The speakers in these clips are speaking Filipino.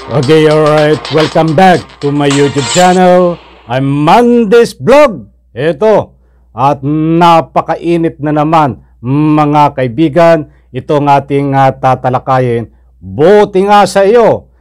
Okay, alright. Welcome back to my YouTube channel. I'm Mandes Vlog. Ito. At napakainit na naman, mga kaibigan. Itong ating tatalakayin. Buti nga sa iyo.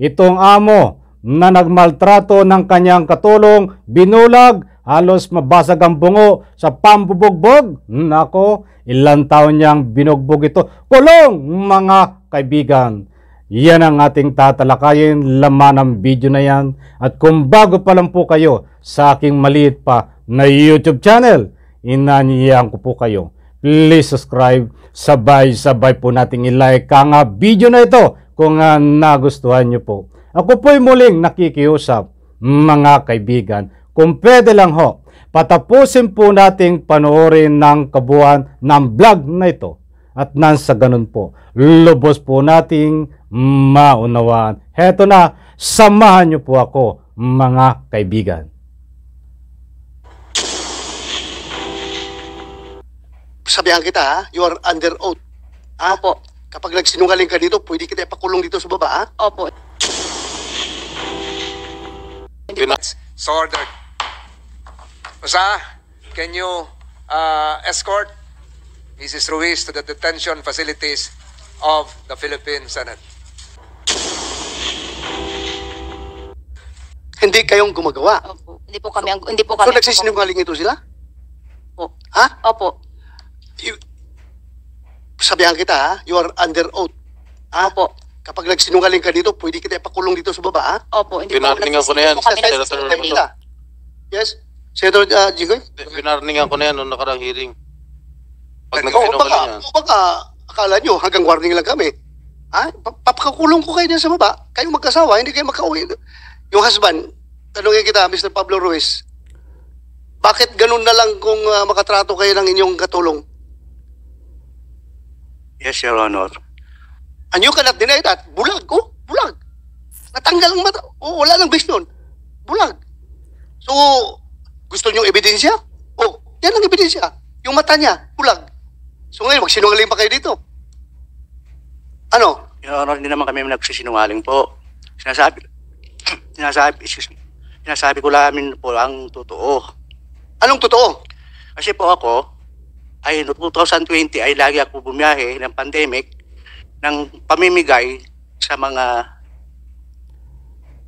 Itong amo na nagmaltrato ng kanyang katulong, binulag, halos mabasag ang bungo sa pambubugbog. Nako, ilang taon niyang binugbog ito. Kulong, mga kaibigan. Yan ang ating tatalakayin, laman ng video na yan. At kung bago pa lang po kayo sa aking maliit pa na YouTube channel, inanyayahan ko po kayo. Please subscribe, sabay-sabay po nating i-like ang video na ito kung nagustuhan nyo po. Ako po'y muling nakikiusap, mga kaibigan. Kung pwede lang ho, patapusin po nating panoorin ng kabuuan ng vlog na ito. At nang sa ganun po, lubos po nating maunawaan. Heto na, samahan niyo po ako, mga kaibigan. Sabihan kita, you are under oath. Opo. Kapag nagsinungaling ka dito, pwede kita ipakulong dito sa baba, Opo. Ordered. Basta, can you escort Mrs. Ruiz to the detention facilities of the Philippine Senate? Hindi kayong gumagawa. Opo. Hindi po kami So nagsisinungaling ito sila? Opo. Ha? Opo. Sabihan kita, you are under oath. Opo. Kapag nagsinungaling ka dito, pwede kita ipakulong dito sa baba, Opo. Hindi po Pinarningan ko na yan, kami Senator nagsisinungaling. Yes? Senator Jigoy? Pinarningan ko na yan noong nakarang hearing. Pag Oo, nagsinungaling yan. baka akala nyo hanggang warning lang kami. Papakakulong ko kayo dyan sa baba. Kayo magkasawa, hindi kayo makauwi. Yung husband, tanungin kita, Mr. Pablo Ruiz, bakit ganun na lang kung makatrato kayo ng inyong katulong? Yes, Your Honor. And you cannot deny that. Bulag, bulag. Natanggal ang mata. Wala nang base nun. Bulag. So, gusto nyo ebidensya? Yan ang ebidensya. Yung mata niya, bulag. So ngayon, magsinungaling pa kayo dito. Ano? Your Honor, hindi naman kami nagsisinungaling po. Sinasabi ko lamin po ang totoo. Anong totoo? Kasi po ako, ay no 2020 ay lagi ako bumiyahe ng pandemic ng pamimigay sa mga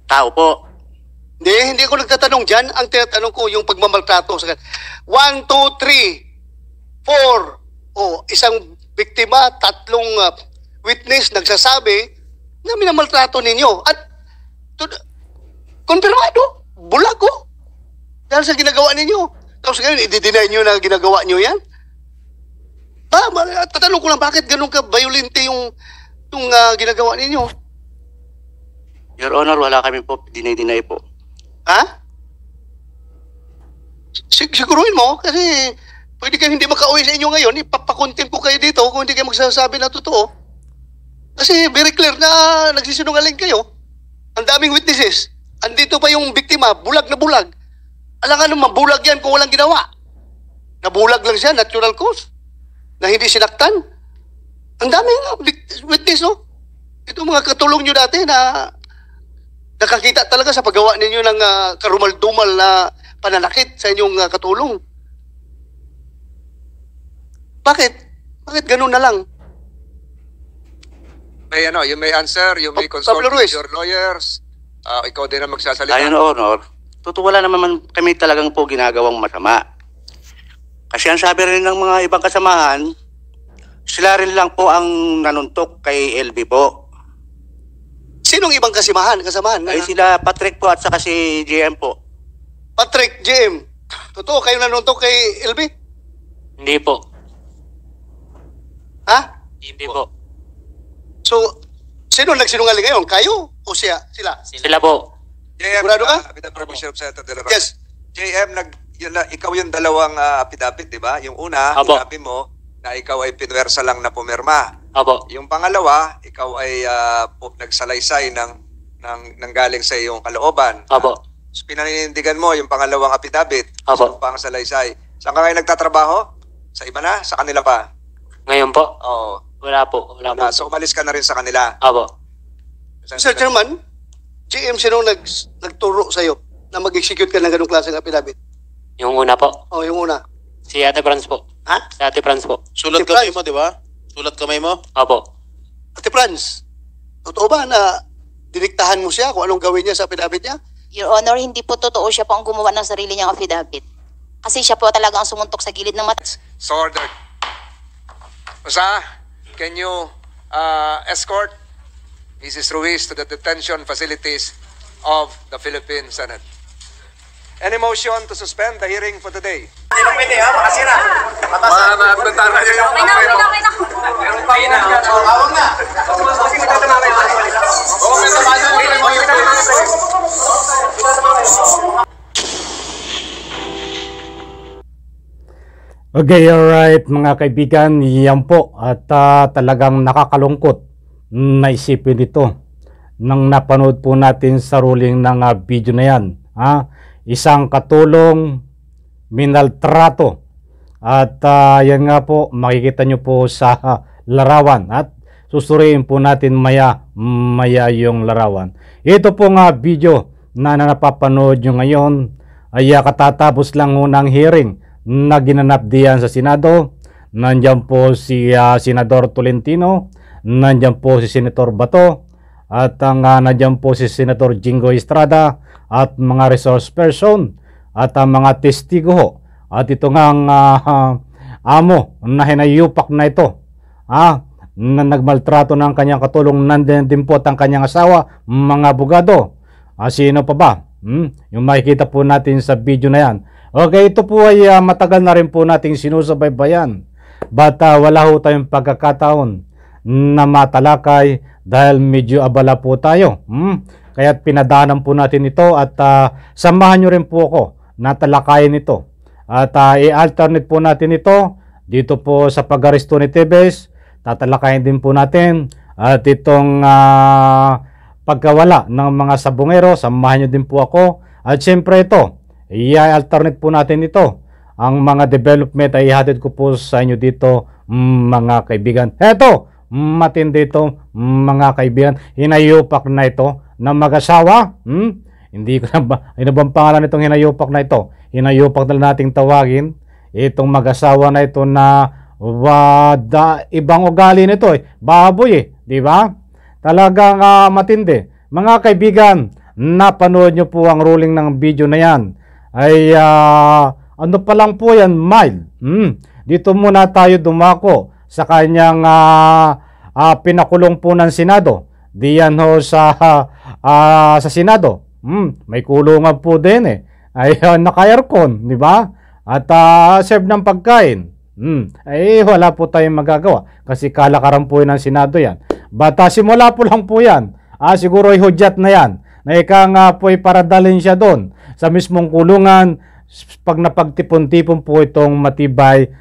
tao po. Hindi ako nagtatanong dyan. Ang tinatanong ko, yung pagmamaltrato. 1, 2, 3, 4. Isang biktima, 3 witness nagsasabi na minamaltrato ninyo. At konfirmado, bulag ko. Dahil sa ginagawa ninyo. Tapos ngayon, i-deny nyo na ginagawa nyo yan? Tatanong ko lang, bakit ganun ka violente yung ginagawa ninyo? Your Honor, wala kami po dinay-dinay po. Ha? Siguruhin mo, kasi pwede kayo hindi makauwi sa inyo ngayon, ipapakontempt ko kayo dito kung hindi kayo magsasabi na totoo. Kasi very clear na nagsisinungaling kayo. Ang daming witnesses. Andito pa yung biktima, bulag na bulag. Alangan naman, bulag yan kung walang ginawa. Nabulag lang siya, natural cause. Na hindi sinaktan. Ang daming witness, oh. Ito mga katulong nyo dati na nakakita talaga sa paggawa ninyo ng karumal-dumal na pananakit sa inyong katulong. Bakit? Bakit ganun na lang? You may answer, you may consult Pablo with Ruiz. your lawyers. Ikaw din ang magsasalita. Ayon, Your Honor, totoo wala naman kami talagang po ginagawang masama. Kasi ang sabi rin ng mga ibang kasamahan, sila rin lang po ang nanuntok kay LB po. Sinong ibang kasamahan? Ay sila Patrick po at saka si JM po. Patrick, JM. Totoo, kayo nanuntok kay LB? Hindi po. Ha? Hindi po. So, sino nagsinungaling ngayon? Kayo o sila? Sila po. JM, Sigurado ka? Permission of Senator De La Rosa. Yes. JM, ikaw yung dalawang affidavit, di ba? Yung una, Apo. sinabi mo na ikaw ay pinwersa lang na pumirma. Opo. Yung pangalawa, ikaw ay nagsalaysay ng galing sa iyong kalooban. Opo. Pinaninindigan mo yung pangalawang affidavit. Opo. Yung pang salaysay. Saan ka ngayon nagtatrabaho? Sa iba na? Sa kanila pa? Ngayon po? Oo. Wala po. Wala po. So umalis ka na rin sa kanila. Opo. Mr. Chairman, GM, sino nagturo sa'yo na mag-execute ka ng ganong klaseng affidavit? Yung una po. O, yung una. Si Ate Franz po. Ha? Si Ate Franz po. Sulat Si kamay Franz. mo, di ba? Sulat kamay mo? Opo. Ate Franz, totoo ba na diniktahan mo siya kung anong gawin niya sa affidavit niya? Your Honor, hindi po totoo siya po ang gumawa ng sarili niyang affidavit. Kasi siya po talaga ang sumuntok sa gilid ng mata. So ordered. Osa, can you escort Mrs. Ruiz to the detention facilities of the Philippine Senate? Any motion to suspend the hearing for today? Okay, alright mga kaibigan, yan po at talagang nakakalungkot na isipin ito nang napanood po natin sa ruling ng video na yan. Isang katulong minaltrato at yan nga po makikita nyo po sa larawan at susuriin po natin maya yung larawan. Ito po nga video na napapanood nyo ngayon ay katatapos lang ng hearing na ginanap diyan sa Senado. Nandiyan po si Senador Tolentino, nandiyan po si Senator Bato, at nandiyan po si Senator Jingo Estrada at mga resource person at mga testigo. At ito nga ang amo na hinayupak na ito na nagmaltrato ng kanyang katulong, nandiyan din po at ang kanyang asawa, mga abogado. Sino pa ba? Yung makikita po natin sa video na yan. Okay, ito po ay matagal na rin po nating sinusubaybayan. But wala ho tayong pagkakataon na matalakay dahil medyo abala po tayo. Kaya't pinadaanan po natin ito at samahan nyo rin po ako na talakayin ito. At i-alternate po natin ito dito po sa pag-aresto ni Tevez. Tatalakayin din po natin at itong pagkawala ng mga sabongero. Samahan nyo din po ako. At syempre ito, i-alternate po natin ito. Ang mga development ay ihatid ko po sa inyo dito, mga kaibigan. Eto, matindi ito, mga kaibigan. Hinayupak na ito na mag-asawa. Hindi ko na ba, ano bang pangalan itong hinayupak na ito? Hinayupak na nating tawagin itong mag-asawa na ito na ibang ugali nito baboy di ba? Talagang matindi. Mga kaibigan, napanood nyo po ang ruling ng video na yan. Ay ano pa lang po yan, mild. Dito muna tayo dumako sa kanyang pinakulong po ng Senado. Diyan ho sa Senado. May kulungan po din ay naka-aircon, di ba? At serve ng pagkain. Ay wala po tayong magagawa kasi kalakaran po ng Senado yan. But simula po lang po yan. Siguro ay hudyat na yan. Na ika nga po ay paradalhin siya doon sa mismong kulungan pag napagtipon-tipon po itong matibay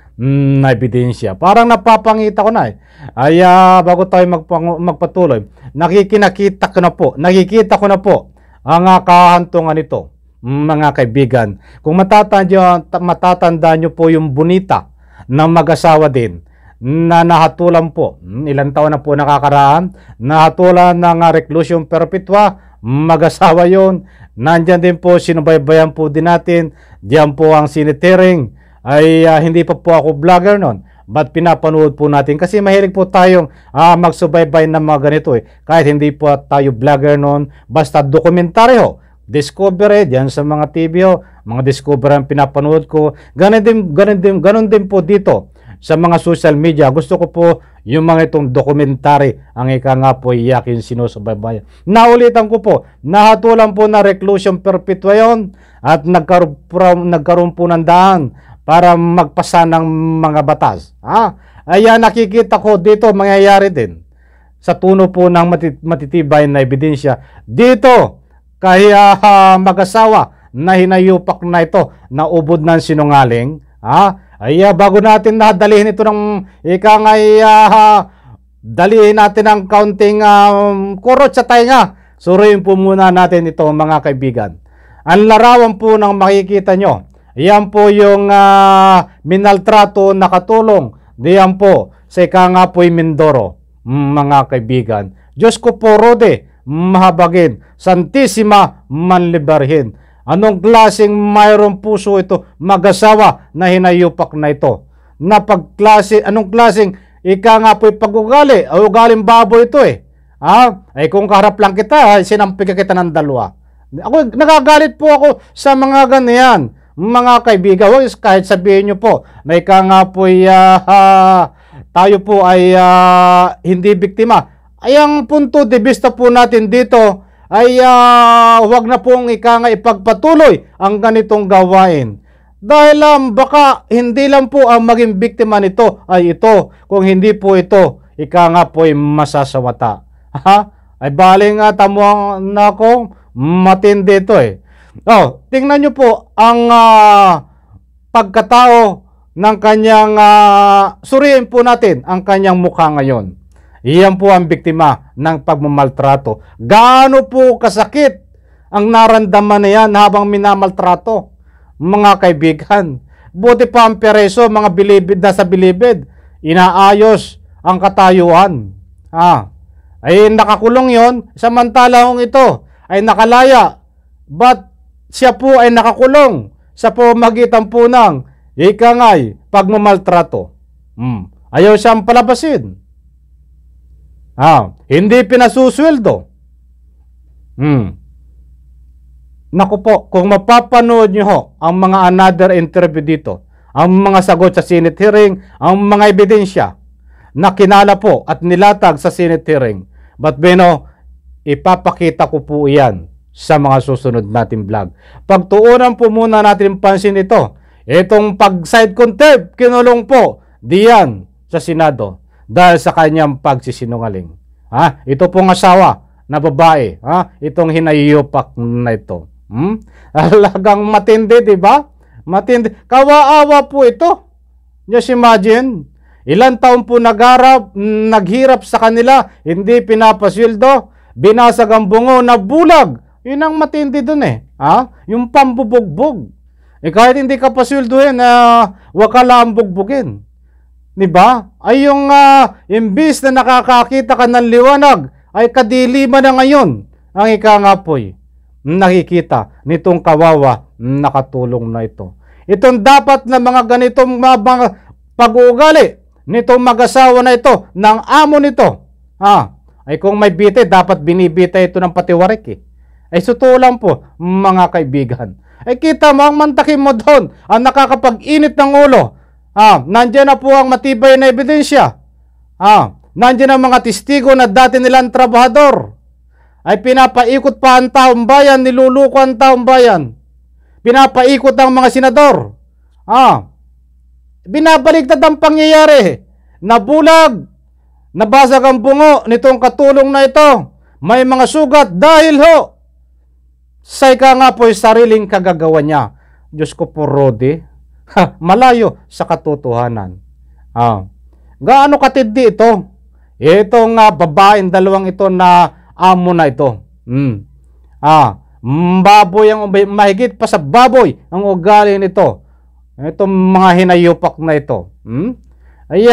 na ebidensya. Parang napapangita ko na ay bago tayo magpatuloy, nakikita ko na po ang kahantungan nito, mga kaibigan. Kung matatanda nyo po yung Bonita na mag-asawa din na nahatulan po, ilang taon na po nakakaraan, nahatulan ng reclusion perpetua, mag-asawa yon. Nandyan din po, sinubaybayan po din natin, diyan po ang sinitering, ay hindi pa po ako vlogger nun, but pinapanood po natin kasi mahilig po tayong magsubaybay ng mga ganito kahit hindi po tayo vlogger nun, basta dokumentaryo, discovery, diyan sa mga TV mga discovery ang pinapanood ko, ganun din po dito sa mga social media. Gusto ko po yung mga itong documentary ang ika nga po iyakin sinusubaybayan. Naulitan ko po, nahatulan po na reclusion perpetua yon at nagkaroon po ng daan para magpasa ng mga batas. Ayan, nakikita ko dito mangyayari din sa tuno po ng matitibay na ebidensya dito kaya mag-asawa na hinayupak na ito na ubod ng sinungaling. Bago natin nadalihin ito ng dalihin natin ng kaunting kurot sa tainga. Suriin po muna natin ito, mga kaibigan. Ang larawan po ng makikita nyo, yan po yung minaltrato na katulong. Diyan po sa ika nga po'y Mindoro, mga kaibigan. Diyos ko po, Rode, mahabagin, Santissima manliberhin. Anong klaseng mayroong puso ito, mag-asawa na hinayupak na ito? Anong klaseng ika nga po'y pag-ugali, o ugaling baboy ito eh. Ay kung kaharap lang kita, sinampig kita ng dalawa. Ako, nagagalit po ako sa mga ganyan, mga kaibigan. Kahit sabihin nyo po, na ika nga po'y tayo po ay hindi biktima. Ay ang punto de vista po natin dito, ay huwag na pong ika nga ipagpatuloy ang ganitong gawain. Dahil baka hindi lang po ang maging biktima nito ay ito, kung hindi po ito, ika nga po ay masasawata. Ay baling tamuang nako, matindi ito eh. Tingnan nyo po ang pagkatao ng kanyang, suriin po natin ang kanyang mukha ngayon. Iyan po ang biktima ng pagmamaltrato. Gaano po kasakit ang naramdaman niyan habang minamaltrato, mga kaibigan. Buti pa ang pereso, mga bilibid na sa bilibid, inaayos ang katayuan. Ay nakakulong yon, samantalang ito ay nakalaya. But siya po ay nakakulong sa pamamagitan po ng ikangay pagmamaltrato. Ayaw siyang palabasin. Hindi pinasusweldo. Naku po, kung mapapanood nyo ho ang mga another interview dito, ang mga sagot sa Senate hearing, ang mga ebidensya na kinala po at nilatag sa Senate hearing. But ipapakita ko po iyan sa mga susunod nating vlog. Pagtuunan po muna natin pansin ito. Itong pag-side contempt, kinulong po diyan sa Senado dahil sa kanyang pagsisinungaling. Ito pong asawa na babae, itong hinayupak na ito. Talagang matindi, di ba? Matindi. Kawaawa po ito. Just imagine, ilang taon po naghirap sa kanila, hindi pinapasweldo, binasag ang bungo, nabulag. Yun ang matindi dun eh. Yung pambubugbog. Kahit hindi ka pasweldohin, wag ka lang bugbugin. Diba? Ay yung imbis na nakakakita ka ng liwanag, ay kadiliman na ngayon ang ikangapoy nakikita nitong kawawa nakatulong na ito. Itong dapat na mga ganitong mga pag-uugali nitong mag-asawa na ito, ng amo nito. Ay kung may bite, dapat binibita ito ng patiwarik eh. Ay totoo lang po, mga kaibigan. Ay kita mo, ang mantakin mo doon, ang nakakapag-init ng ulo. Nandiyan na po ang matibay na ebidensya. Nandiyan ang mga testigo na dati nilang trabahador. Ay pinapaikot pa ang taong bayan, niluluko ang taong bayan. Pinapaikot ang mga senador. Binabaliktad ang pangyayari. Nabulag, nabasag ang bungo nitong katulong na ito. May mga sugat dahil sa ika nga po sariling kagagawa niya. Diyos ko po, Rodi. Malayo sa katotohanan. Gaano katindi ito? Itong babaeng dalawang ito na amo na ito. Baboy ang mahigit pa sa baboy ang ugali nito. Itong mga hinayupak na ito. Ay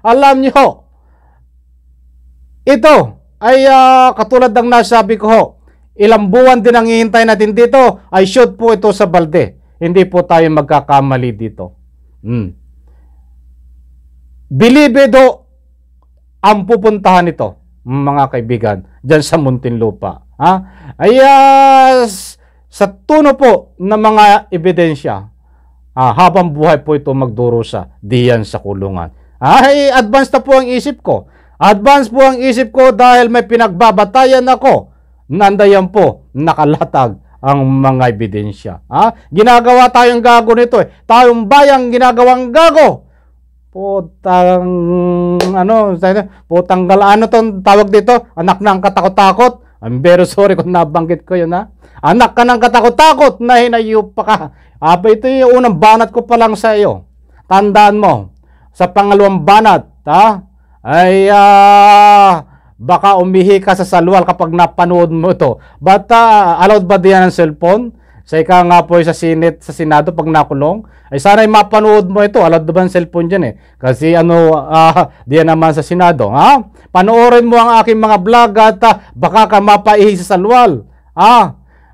alam niyo, ito ay katulad ng nasabi ko ilang buwan din ang hihintay natin dito, ay shoot po ito sa balde. Hindi po tayo magkakamali dito. Bilibido ang pupuntahan ito, mga kaibigan, dyan sa Muntinlupa. Ay sa tuno po ng mga ebidensya, habang buhay po ito magdurusa diyan sa kulungan. Ay advance na po ang isip ko. Advance po ang isip ko dahil may pinagbabatayan ako. Nandayan po nakalatag ang mga ebidensya. Ginagawa tayong gago nito eh. Tayong bayang ginagawang gago. Putang galaan tong tawag dito, anak ng katakot-takot. I'm very sorry kung nabanggit ko yun Anak ka ng katakot-takot na hinayupa ka. Ito yung unang banat ko pa lang sa iyo. Tandaan mo, sa pangalawang banat, ay baka umihi ka sa salwal kapag napanood mo ito. But allowed ba diyan ang cellphone? sa ika nga po sa Senado pag nakulong, ay sana'y mapanood mo ito. Alad ba ang cellphone dyan eh? Kasi diyan naman sa Senado. Ha? Panoorin mo ang aking mga vlog at baka ka mapaihi sa salwal.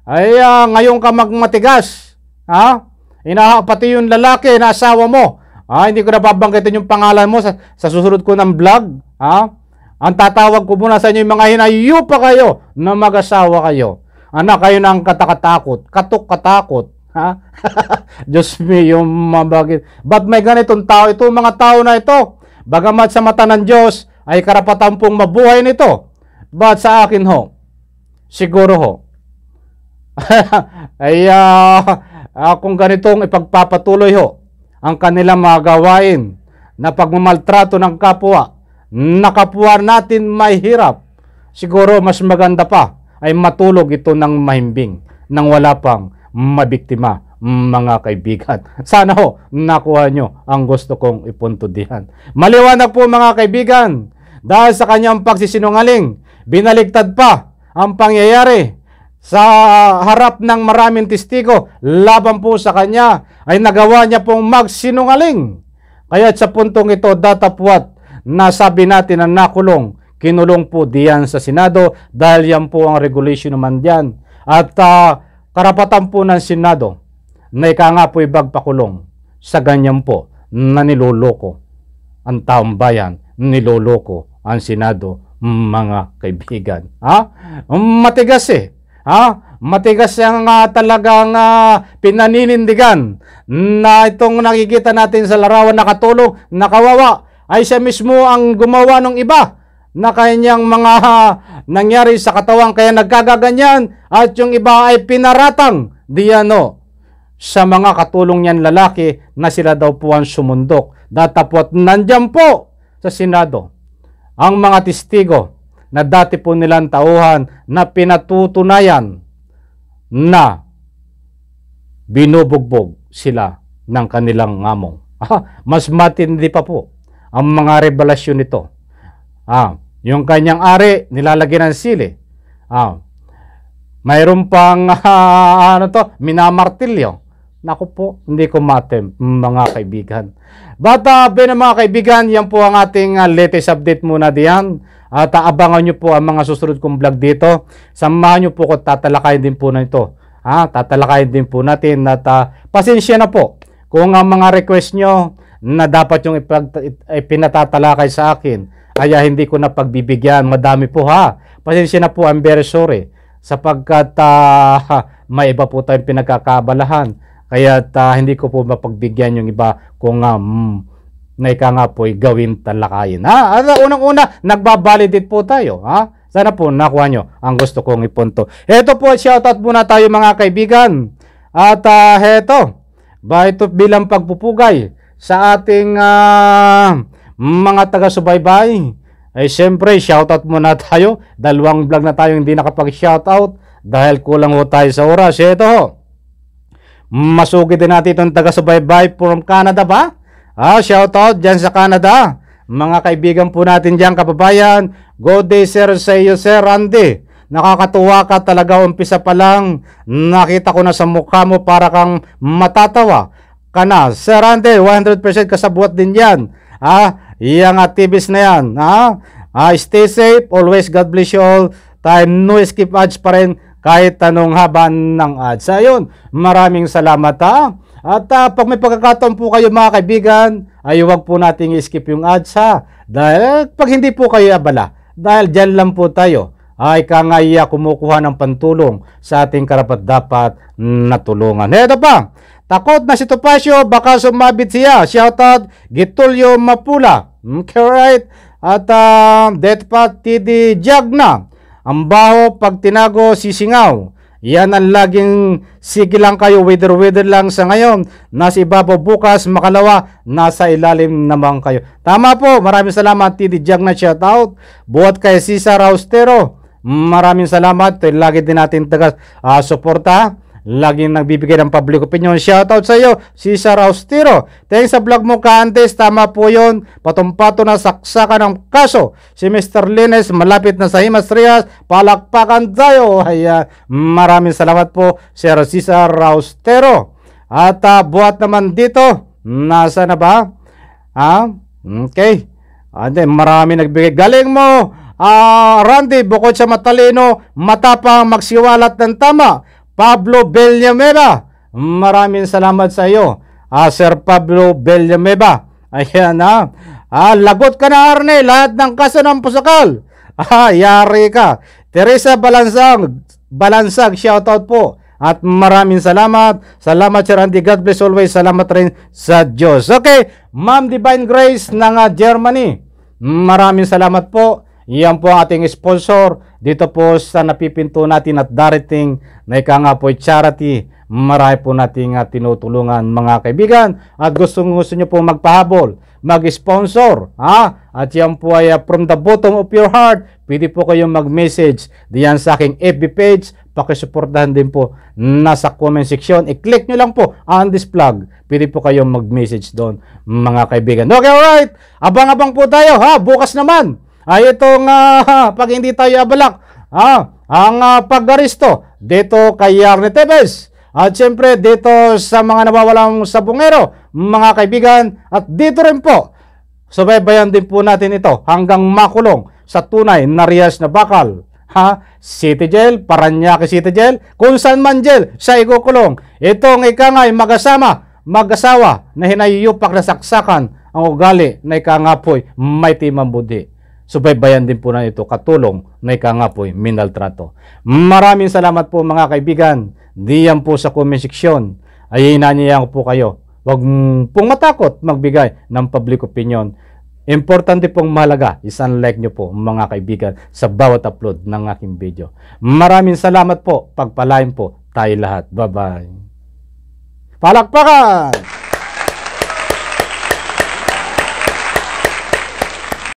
Ngayon ka magmatigas. Pati yung lalaki na asawa mo. Hindi ko na babanggitin yung pangalan mo sa susunod ko ng vlog. Ang tatawag ko muna sa inyo yung mga hinayo pa kayo na mag-asawa kayo. Anak, kayo ng katakatakot, katok-katakot. Diyos me, yung mabagit. Ba't may ganitong tao? Ito mga tao na ito, bagamat sa mata ng Diyos, ay karapatan pong mabuhay nito. Ba't sa akin ho? Siguro ho. Kung ganitong ipagpapatuloy ho, ang kanilang mga gawain na pagmamaltrato ng kapwa, na kapwa natin may hirap, siguro mas maganda pa ay matulog ito ng mahimbing nang wala pang mabiktima, mga kaibigan. Sana ho, nakuha nyo ang gusto kong ipunto diyan. Maliwanag po mga kaibigan, dahil sa kanyang pagsisinungaling, binaligtad pa ang pangyayari sa harap ng maraming testigo laban po sa kanya, ay nagawa niya pong magsinungaling. Kaya sa puntong ito, datapwat, nasabi natin na nakulong, kinulong po diyan sa Senado dahil yan po ang regulation naman diyan. At karapatan po ng Senado na ika nga po ibagpakulong sa ganyan po na niloloko ang taong bayan, niloloko ang Senado, mga kaibigan. Matigas eh. Matigas ang talagang pinaninindigan na itong nakikita natin sa larawan, nakatulog, nakawawa, ay siya mismo ang gumawa ng iba na kanyang mga nangyari sa katawan, kaya nagkagaganyan, at yung iba ay pinaratang diano sa mga katulong niyan lalaki na sila daw po ang sumundok. Datapot nandyan po sa Senado ang mga testigo na dati po nilang tauhan na pinatutunayan na binubugbog sila ng kanilang amo. Mas matindi pa po ang mga revelasyon nito. Yung kanyang ari, nilalagyan ng sili. Mayroon pang minamartilyo. Naku po, hindi ko matem, mga kaibigan. But mga kaibigan, yan po ang ating latest update muna diyan. At abangan nyo po ang mga susunod kong vlog dito. Samahan nyo po ko, tatalakayin din po na ito. Tatalakayin din po natin at pasensya na po kung ang mga request nyo na dapat yung pinatatalakay sa akin ay hindi ko na pagbibigyan. Madami po Pasensya na po, I'm very sorry. Sapagkat may iba po tayong pinagkakabalahan. Kaya hindi ko po mapagbigyan yung iba kung na ika nga po gawin talakayin. Unang-una, nagbabalidate po tayo. Sana po nakuha nyo ang gusto kong ipunto. Ito po, shoutout muna tayo mga kaibigan. At ito bilang pagpupugay sa ating mga taga-subaybay. Ay siyempre, shoutout muna tayo. 2 vlog na tayo hindi nakapag-shoutout dahil kulang ho tayo sa oras. Ito ho, masugi din natin itong taga-subaybay from Canada ba? Shoutout dyan sa Canada. Mga kaibigan po natin dyan, kababayan. Good day sir sa iyo, Sir Randy. Nakakatuwa ka talaga, umpisa pa lang. Nakita ko na sa mukha mo para kang matatawa ka na. Sir Randy, 100% kasabwat din yan. Yang activist na yan. Stay safe, always God bless you all. No skip ads pa rin kahit anong haba ng ads. Ayun, maraming salamat At pag may pagkakataon po kayo mga kaibigan, ay huwag po nating i-skip yung ads dahil pag hindi po kayo abala, dahil dyan lang po tayo ay kangaya kumukuha ng pantulong sa ating karapat-dapat na tulungan. Ito pa, takot na si Topacio, baka sumabit siya. Shoutout Gitulyo Mapula. Okay, right? At dito pa, TD Jagna. Ang baho pag tinago sisingaw. Yan ang laging sige lang kayo, wither lang sa ngayon. Nasa ibabaw bukas, makalawa, nasa ilalim naman kayo. Tama po, maraming salamat TD Jagna, shoutout. Buhat kay Cesar Austero, maraming salamat. Lagi din natin taga suporta. laging nagbibigay ng public opinion. Shoutout sa iyo, Cesar Austero. Thanks sa vlog mo, Kaantes. Tama po yun. Patumpato na saksakan ng kaso. Si Mr. Lines, malapit na sa Himas Trias. Palakpakan tayo. Ayan. Maraming salamat po, Sir Cesar Austero. At buhat naman dito. Nasa na ba? Okay. Marami nagbigay. Galing mo, Randy, bukod sa matalino, matapang, magsiwalat ng tama. Pablo Villanueva, maraming salamat sa iyo, Sir Pablo Villanueva. Ayan lagot ka na, Arne, lahat ng kaso ng pusakal. Yari ka. Teresa Balansag, shoutout po. At maraming salamat. Salamat, Sir Randy. God bless always. Salamat rin sa Diyos. Okay, Ma'am Divine Grace ng Germany. Maraming salamat po. Yan po ang ating sponsor dito po sa napipinto natin at darating na ika po charity. Marami po nating tinutulungan mga kaibigan. At gusto nyo po magpahabol, mag-sponsor. At yan po ay from the bottom of your heart. Pwede po kayong mag-message diyan sa aking FB page. Pakisuportahan din po nasa comment section. I-click nyo lang po on this vlog. Pwede po kayong mag-message doon mga kaibigan. Okay, alright. Abang-abang po tayo. Bukas naman. Itong pag hindi tayo abalak, ang pag-aristo dito kay Arne Tevez. At syempre dito sa mga nawawalang sabungero, mga kaibigan. At dito rin po, subaybayan din po natin ito hanggang makulong sa tunay na riyas na bakal. City Jail, Paranaque City Jail, kung saan man jail, siya ikukulong. Itong ikangay mag-asawa na hinayupak na saksakan ang ugali na ikangapoy may timang budi. Subaybayan din po na ito katulong na ikangapoy minaltrato. Maraming salamat po mga kaibigan. Diyan po sa comment section ay inanyayahan ko po kayo. Huwag pong matakot magbigay ng public opinion. Importante pong mahalaga, isan-like nyo po mga kaibigan sa bawat upload ng aking video. Maraming salamat po. Pagpalain po tayo lahat. Bye-bye. Palakpakan!